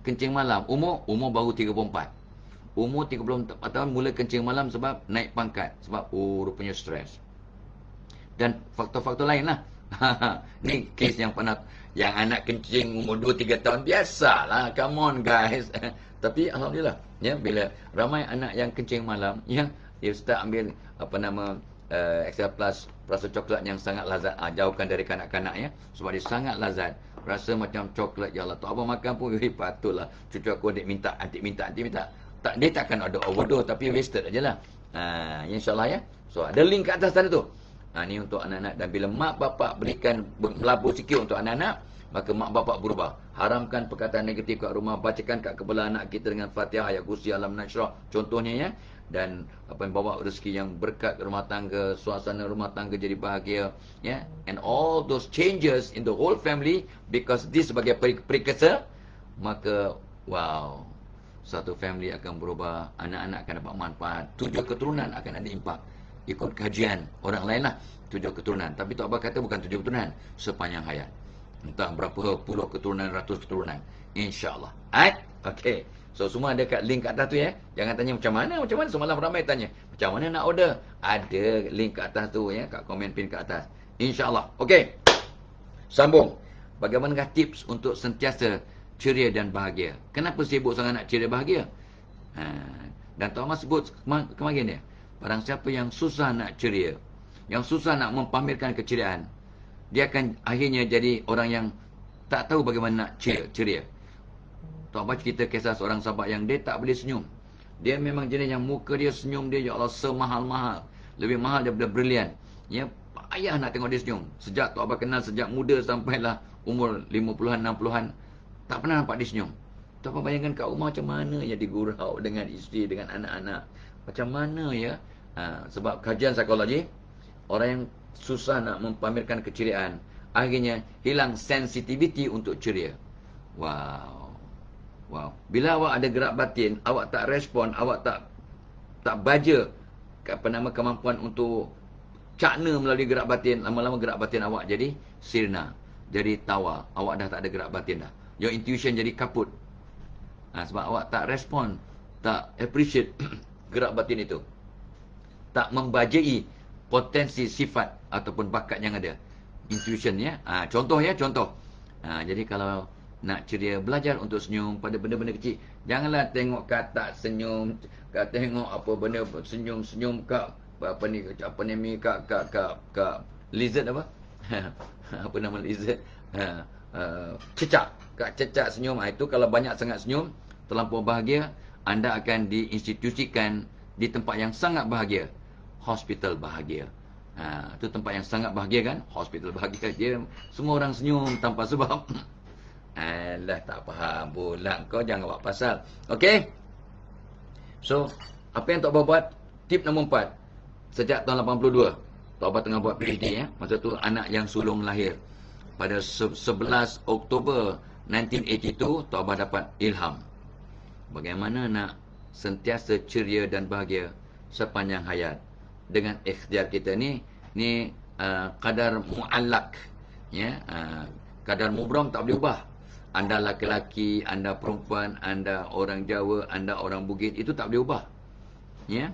kencing malam, umur baru 34. Umur 34 tahun mula kencing malam sebab naik pangkat, sebab rupanya stres. Dan faktor-faktor lain lah. Ni kes yang pernah, yang anak kencing umur 2-3 tahun, biasalah, come on guys. Tapi alhamdulillah ya, bila ramai anak yang kencing malam ya, dia start ambil apa nama Excel Plus rasa coklat yang sangat lazat. Jauhkan dari kanak-kanak ya, sebab dia sangat lazat, rasa macam coklat. Ya Allah, tak apa makan pun patutlah cucu aku adik minta. Tak, dia takkan ada overdose, tapi wasted ajalah. InsyaAllah ya. So ada link kat atas sana tu. Ni untuk anak-anak. Dan bila mak bapak berikan melabur sikit untuk anak-anak, maka mak bapak berubah. Haramkan perkataan negatif kat rumah. Bacakan kat kepala anak kita dengan Fatihah, ayat kursi, alam nasyrah, contohnya ya. Dan apa yang bawa rezeki yang berkat rumah tangga, suasana rumah tangga jadi bahagia ya. And all those changes in the whole family, because this sebagai precursor, maka wow, satu family akan berubah, anak-anak akan dapat manfaat, 7 keturunan akan ada impak. Ikut kajian orang lain lah, 7 keturunan. Tapi Tok Abah kata bukan 7 keturunan, sepanjang hayat. Entah berapa puluh keturunan, ratus keturunan, InsyaAllah. Okay. So semua ada kat link kat atas tu ya. Jangan tanya macam mana. Semalam ramai tanya macam mana nak order. Ada link kat atas tu ya, kat komen pin kat atas, InsyaAllah. Okay, sambung. Bagaimanakah tips untuk sentiasa ceria dan bahagia? Kenapa sibuk sangat nak ceria bahagia? Dan Tok Ahmad sebut kemarin dia, barang siapa yang susah nak ceria, yang susah nak mempamerkan keceriaan, dia akan akhirnya jadi orang yang tak tahu bagaimana nak ceria. Tok Ahmad cerita kisah seorang sahabat yang dia tak boleh senyum. Dia memang jenis yang muka dia senyum dia, ya Allah, semahal-mahal, lebih mahal daripada brilian. Ya, payah nak tengok dia senyum. Sejak Tok Ahmad kenal, sejak muda sampailah umur 50-an, 60-an, tak pernah nampak dia senyum. Tok Ahmad bayangkan kat rumah macam mana ya, digurau dengan isteri, dengan anak-anak. Macam mana ya? Sebab kajian psikologi, orang yang susah nak mempamerkan keceriaan, akhirnya hilang sensitivity untuk ceria. Wow. Bila awak ada gerak batin, awak tak respon, awak tak baja apa nama kemampuan untuk cakna melalui gerak batin, lama-lama gerak batin awak jadi sirna, jadi tawar. Awak dah tak ada gerak batin dah. Your intuition jadi kaput. Sebab awak tak respon, tak appreciate gerak batin itu, tak membajai potensi sifat ataupun bakat yang ada, intuition ya. Contoh. Jadi kalau nak ceria, belajar untuk senyum pada benda-benda kecil. Janganlah tengok kata senyum, tengok apa benda senyum kat apa ni kat lizard apa? Apa nama lizard? Cecak senyum. Itu kalau banyak sangat senyum, terlampau bahagia, anda akan diinstitusikan di tempat yang sangat bahagia. Hospital bahagia. Itu tempat yang sangat bahagia kan? Hospital bahagia. Dia semua orang senyum tanpa sebab. Alah, tak faham pula kau, jangan buat pasal. Okey. So, apa yang Tok Bah buat? Tip nombor 4. Sejak tahun 82, Tok Bah tengah buat PhD ya. Masa tu anak yang sulung lahir. Pada 11 Oktober 1982, Tok Bah dapat ilham. Bagaimana nak sentiasa ceria dan bahagia sepanjang hayat. Dengan ikhtiar kita ni kadar mu'allak. Ya, kadar mubram tak boleh ubah. Anda laki-laki, anda perempuan, anda orang Jawa, anda orang Bugis, itu tak boleh ubah. Ya.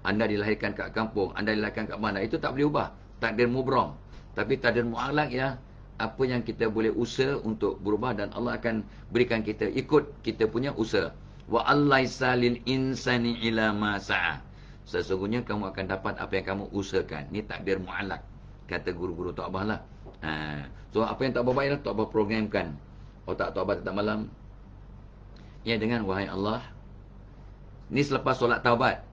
Anda dilahirkan kat kampung, anda dilahirkan kat mana, itu tak boleh ubah. Takdir mubram. Tapi takdir mu'allak ya, apa yang kita boleh usaha untuk berubah, dan Allah akan berikan kita ikut kita punya usaha. Wa allaisa lil insani ila ma sa'a. Sesungguhnya kamu akan dapat apa yang kamu usahakan. Ni takdir mu'allak, kata guru-guru Tok Bah lah. So apa yang Tok Bah buat ialah Tok Bah programkan otak Tok Bah tetap malam. Ya, dengan wahai Allah, ni selepas solat taubat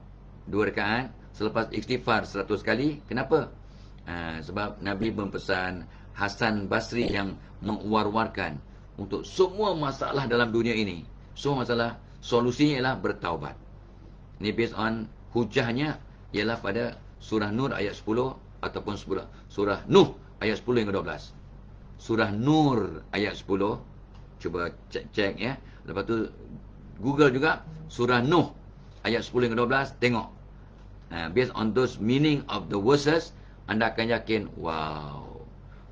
2 rakaat, selepas istighfar 100 kali. Kenapa? Sebab Nabi berpesan, Hasan Basri yang menguar-warkan untuk semua masalah dalam dunia ini, semua masalah, solusinya ialah bertaubat. Ini based on hujahnya ialah pada surah Nur ayat 10 ataupun surah Nuh ayat 10 hingga 12. Surah Nur ayat 10, cuba cek ya. Lepas tu Google juga surah Nuh ayat 10 hingga 12, tengok. Based on those meaning of the verses, anda akan yakin, wow,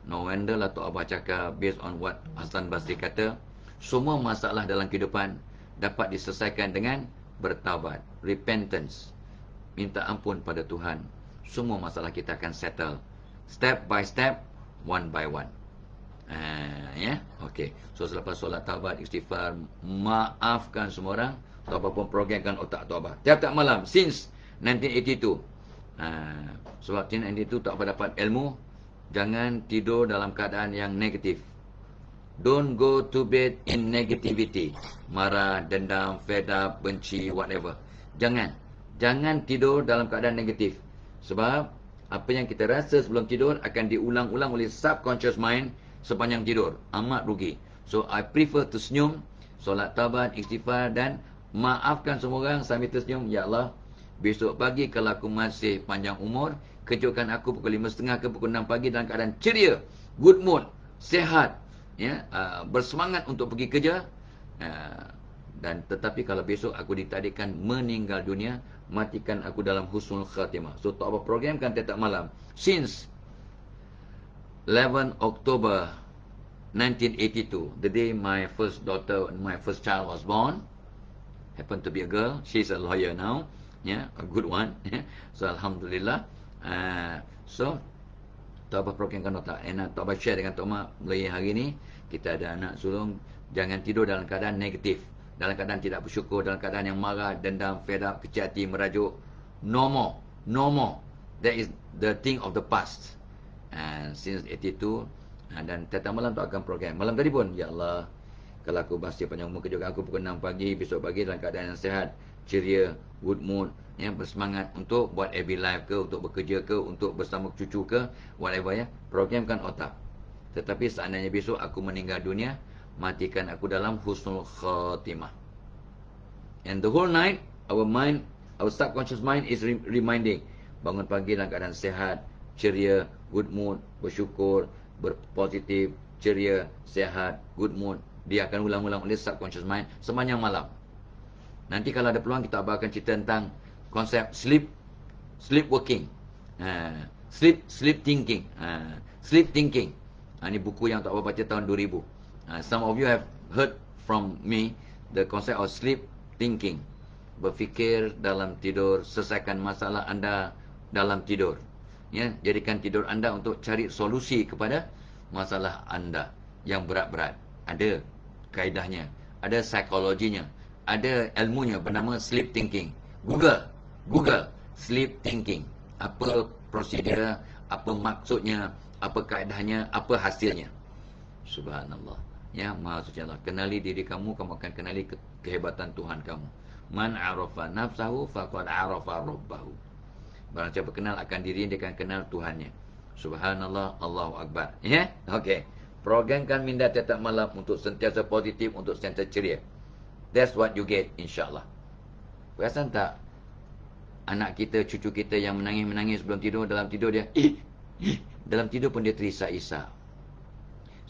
no wonder lah Tok Bah cakap based on what Hasan Basri kata, semua masalah dalam kehidupan dapat diselesaikan dengan bertaubat, repentance, minta ampun pada Tuhan. Semua masalah kita akan settle step by step, one by one. Ya, okey. So selepas solat taubat, istighfar, maafkan semua orang, Tok Bah pun programkan otak Tok Bah tiap-tiap malam since 1982. Sebab 1982 Tok Bah dapat ilmu, jangan tidur dalam keadaan yang negatif. Don't go to bed in negativity. Marah, dendam, fed up, benci, whatever. Jangan tidur dalam keadaan negatif. Sebab apa yang kita rasa sebelum tidur akan diulang-ulang oleh subconscious mind sepanjang tidur. Amat rugi. So I prefer to senyum, solat taubat, istighfar, dan maafkan semua orang sambil tersenyum. Ya Allah, besok pagi kalau aku masih panjang umur, kejutkan aku pukul 5.30 ke pukul 6 pagi dalam keadaan ceria, good mood, sehat, ya, bersemangat untuk pergi kerja. Dan tetapi kalau besok aku ditakdirkan meninggal dunia, matikan aku dalam husnul khatimah. So Tok Bah programkan tiap malam since 11 October 1982, the day my first child was born. Happened to be a girl. She's a lawyer now, yeah, a good one. So alhamdulillah. So Tok Bah programkan otak, and Tok Bah share dengan Tok Mak mulai hari ni, kita ada anak sulung, jangan tidur dalam keadaan negatif, dalam keadaan tidak bersyukur, dalam keadaan yang marah, dendam, fed up, kecil hati, merajuk. No more. That is the thing of the past. Since 82, dan tiap malam tu akan program. Malam tadi pun, ya Allah, kalau aku masih panjang umur, kejutkan aku pukul 6 pagi, besok pagi dalam keadaan yang sehat, ceria, good mood, yang bersemangat untuk buat every life ke, untuk bekerja ke, untuk bersama cucu ke, whatever ya. Programkan otak. Tetapi seandainya besok aku meninggal dunia, matikan aku dalam husnul khatimah. And the whole night, our subconscious mind is reminding, bangun pagi dalam keadaan sehat, ceria, good mood, bersyukur, berpositif, ceria, sehat, good mood. Dia akan ulang-ulang oleh subconscious mind sepanjang malam. Nanti kalau ada peluang, kita akan cerita tentang konsep sleepwalking, sleep thinking. Ini buku yang Tok Bah baca tahun 2000. Some of you have heard from me the concept of sleep thinking. Berfikir dalam tidur, selesaikan masalah anda dalam tidur. Ya, jadikan tidur anda untuk cari solusi kepada masalah anda yang berat-berat. Ada kaedahnya, ada psikologinya, ada ilmunya bernama sleep thinking. Google sleep thinking. Apa prosedur, apa maksudnya, apa kaedahnya, apa hasilnya. Subhanallah. Ya, Maha Suci Allah. Kenali diri kamu, kamu akan kenali kehebatan Tuhan kamu. Man arafa nafsahu faqad arafa rabbahu. Barang siapa kenal akan dirinya, dia akan kenal Tuhannya. Subhanallah, Allahu Akbar. Ya? Okey. Programkan minda tiap malam untuk sentiasa positif, untuk sentiasa ceria. That's what you get, insyaAllah. Perasan tak? Anak kita, cucu kita yang menangis-menangis sebelum tidur, dalam tidur dia, dalam tidur pun dia terisak-isak.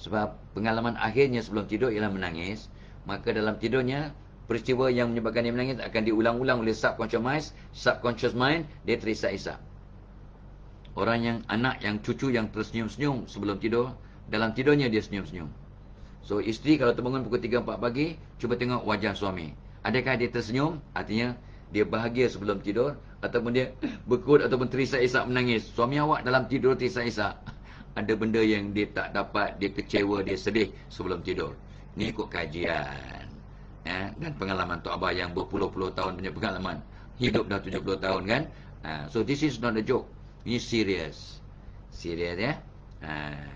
Sebab pengalaman akhirnya sebelum tidur ialah menangis. Maka dalam tidurnya, peristiwa yang menyebabkan dia menangis akan diulang-ulang oleh subconscious mind, dia terisak-isak. Anak yang cucu yang tersenyum-senyum sebelum tidur, dalam tidurnya dia senyum-senyum. So, isteri kalau terbangun pukul 3-4 pagi, cuba tengok wajah suami. Adakah dia tersenyum? Artinya, dia bahagia sebelum tidur, ataupun dia berkerut ataupun terisak-isak menangis. Suami awak dalam tidur terisak-isak. Ada benda yang dia tak dapat, dia kecewa, dia sedih sebelum tidur. Ini ikut kajian. Dan pengalaman Tok Abah yang berpuluh-puluh tahun punya pengalaman. Hidup dah 70 tahun kan. So this is not a joke. Ini serius. Serius ya.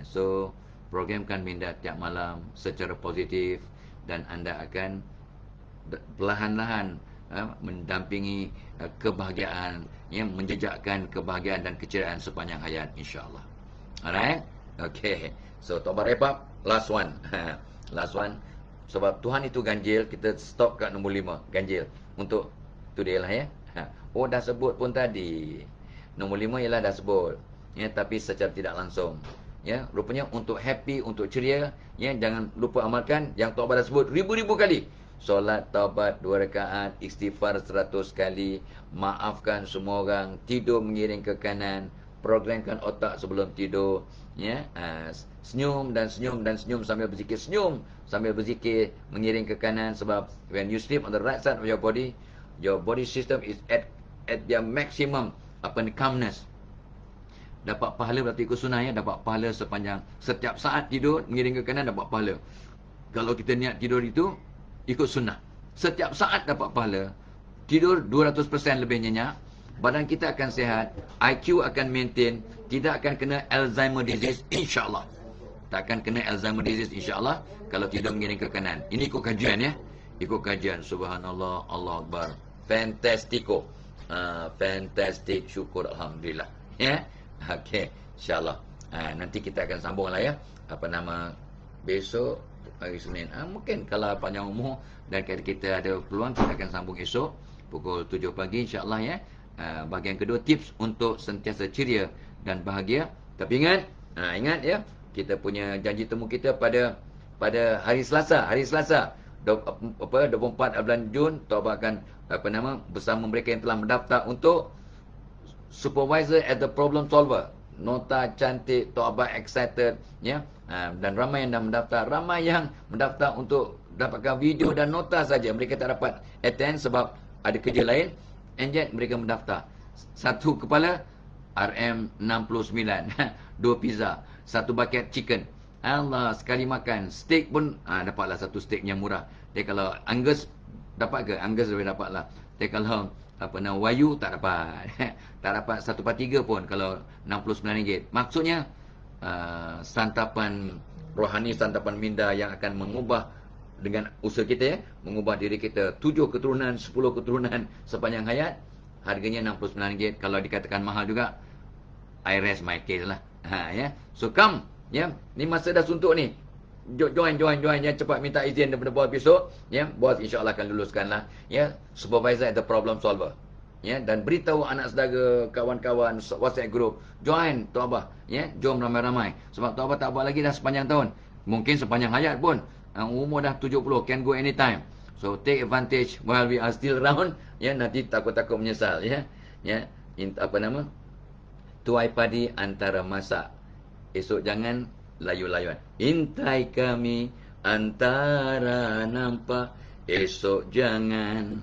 So programkan minda tiap malam secara positif. Dan anda akan perlahan-lahan mendampingi kebahagiaan, menjejakkan kebahagiaan dan keceriaan sepanjang hayat, insyaAllah. Alright? Okay. So Tok Abah wrap up. Last one. Last one. Sebab Tuhan itu ganjil, kita stop kat nombor 5. Ganjil. Untuk today lah ya. Oh, dah sebut pun tadi. Nombor 5 ialah dah sebut. Ya, tapi secara tidak langsung. Ya, rupanya untuk happy, untuk ceria, ya, jangan lupa amalkan yang Tok Abah dah sebut ribu-ribu kali. Solat taubat 2 rakaat, istighfar 100 kali, maafkan semua orang, tidur mengiring ke kanan, programkan otak sebelum tidur, ya. Senyum dan senyum dan senyum sambil berzikir, senyum sambil berzikir mengiring ke kanan. Sebab when you sleep on the right side of your body system is at their maximum calmness. Dapat pahala berarti ikut sunnah ya, dapat pahala sepanjang setiap saat tidur mengiring ke kanan, dapat pahala. Kalau kita niat tidur itu ikut sunnah, setiap saat dapat pahala. Tidur 200% lebih nyenyak, badan kita akan sihat, IQ akan maintain, tidak akan kena Alzheimer disease, insyaAllah. Tak akan kena Alzheimer disease, insyaAllah, kalau tidur mengiring ke kanan. Ini ikut kajian ya. Ikut kajian. Subhanallah, Allah Akbar. Fantastico. Fantastic. Syukur, Alhamdulillah. Ya. Okey. InsyaAllah. Nanti kita akan sambung lah ya. Besok, hari Senin. Mungkin kalau panjang umur dan kita ada peluang, kita akan sambung esok. Pukul 7 pagi, insyaAllah ya. Bahagian kedua, tips untuk sentiasa ceria dan bahagia. Tapi ingat ya, kita punya janji temu kita pada hari Selasa. Hari Selasa 24 bulan Jun, Tok Abah akan bersama mereka yang telah mendaftar untuk supervisor as the problem solver. Nota cantik, Tok Abah excited ya. Dan ramai yang dah mendaftar, ramai yang mendaftar untuk dapatkan video dan nota saja. Mereka tak dapat attend sebab ada kerja lain. And yet mereka mendaftar. Satu kepala RM69. 2 pizza, 1 bucket chicken. Allah, sekali makan steak pun dapatlah 1 steak yang murah. Dia kalau Angus dapat ke? Angus boleh dapatlah. Dia kalau Wagyu tak dapat. Tak dapat 1/3 pun kalau RM69. Maksudnya santapan rohani, santapan minda yang akan mengubah dengan usaha kita ya, mengubah diri kita 7 keturunan, 10 keturunan sepanjang hayat. Harganya RM69. Kalau dikatakan mahal juga, I rest my case lah. Ya. So come ya. Ni masa dah suntuk ni. Join ya, cepat minta izin daripada bos besok ya. Bos insya-Allah akan luluskanlah ya, supervisor the problem solver. Ya, dan beritahu anak saudara, kawan-kawan, WhatsApp group, join Tok Abah ya, jom ramai-ramai. Sebab Tok Abah tak buat lagi dah sepanjang tahun. Mungkin sepanjang hayat pun. Umur dah 70, can go anytime. So take advantage while we are still around ya, nanti takut-takut menyesal ya. Ya, tuai padi antara masak. Esok jangan layu-layuan. Intai kami antara nampak, esok jangan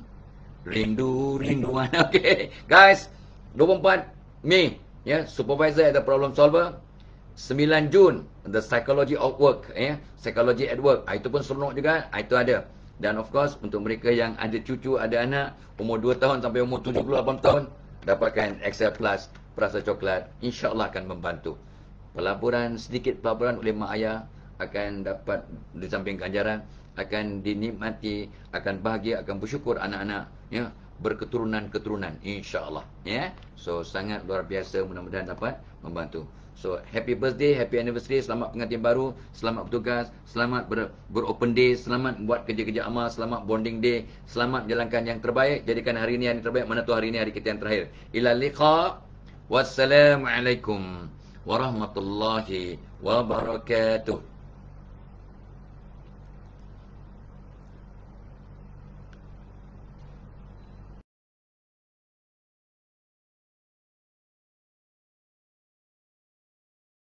rindu-rinduan. Okay, guys, 24 Mei ya, supervisor at the problem solver. 9 Jun, the psychology of work ya, psychology at work. Itu pun seronok juga, itu ada. Dan of course untuk mereka yang ada cucu, ada anak umur 2 tahun sampai umur 78 tahun, dapatkan Excel Plus perasa coklat, insya-Allah akan membantu. Sedikit pelaburan oleh mak ayah akan dapat di samping ganjaran, akan dinikmati, akan bahagia, akan bersyukur anak-anak ya. berketurunan-keturunan, insya-Allah, ya. So sangat luar biasa, mudah-mudahan dapat membantu. So happy birthday, happy anniversary, selamat pengantin baru, selamat bertugas, selamat beropen day, selamat buat kerja-kerja amal, selamat bonding day, selamat menjalankan yang terbaik, jadikan hari ini yang terbaik, mana tu hari ini hari kita yang terakhir. Ila liqa. Wassalamualaikum warahmatullahi wabarakatuh.